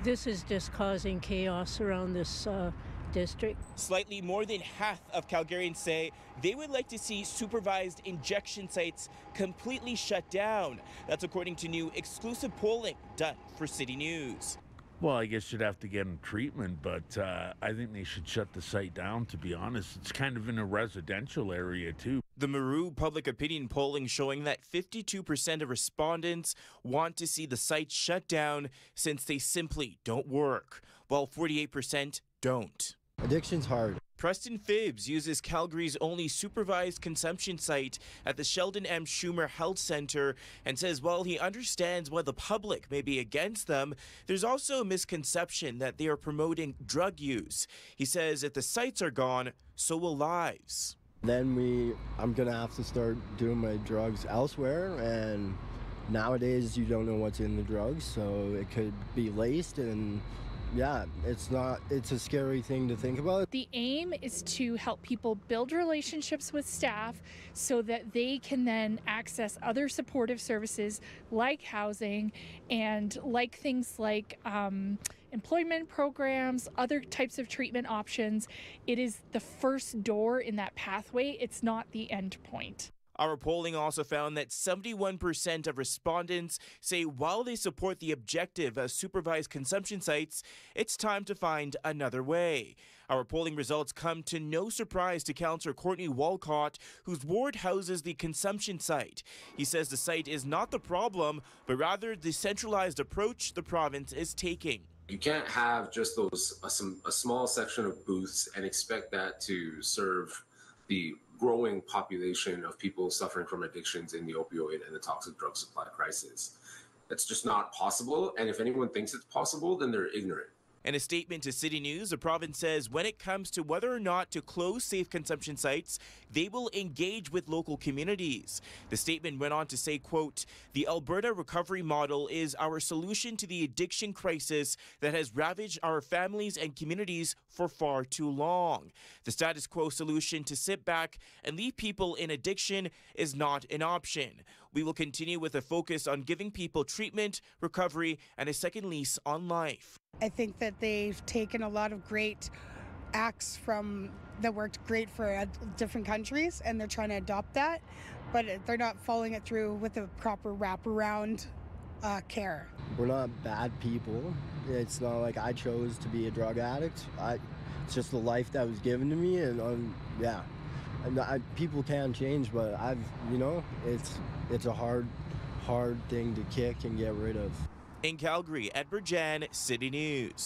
This is just causing chaos around this district. Slightly more than half of Calgarians say they would like to see supervised injection sites completely shut down. That's according to new exclusive polling done for CityNews. Well, I guess you'd have to get them treatment, but I think they should shut the site down, to be honest. It's kind of in a residential area, too. The Maru public opinion polling showing that 52% of respondents want to see the site shut down since they simply don't work, while 48% don't. Addiction's hard. Preston Phibbs uses Calgary's only supervised consumption site at the Sheldon M. Schumer Health Center and says while he understands why the public may be against them, there's also a misconception that they are promoting drug use. He says if the sites are gone, so will lives. Then I'm going to have to start doing my drugs elsewhere, and nowadays you don't know what's in the drugs, so it could be laced, and yeah, it's a scary thing to think about. The aim is to help people build relationships with staff so that they can then access other supportive services like housing and like things like employment programs, other types of treatment options. It is the first door in that pathway. It's not the end point. Our polling also found that 71% of respondents say while they support the objective of supervised consumption sites, it's time to find another way. Our polling results come to no surprise to Councillor Courtney Walcott, whose ward houses the consumption site. He says the site is not the problem, but rather the centralized approach the province is taking. You can't have just a small section of booths and expect that to serve the growing population of people suffering from addictions in the opioid and the toxic drug supply crisis. That's just not possible, and if anyone thinks it's possible, then they're ignorant. In a statement to CityNews, the province says when it comes to whether or not to close safe consumption sites, they will engage with local communities. The statement went on to say, quote, "The Alberta recovery model is our solution to the addiction crisis that has ravaged our families and communities for far too long. The status quo solution to sit back and leave people in addiction is not an option. We will continue with a focus on giving people treatment, recovery, and a second lease on life." I think that they've taken a lot of great acts that worked great for different countries, and they're trying to adopt that, but they're not following it through with the proper wraparound care. We're not bad people. It's not like I chose to be a drug addict. It's just the life that was given to me, and yeah. And people can change, but it's a hard thing to kick and get rid of. In Calgary, Djan, CityNews.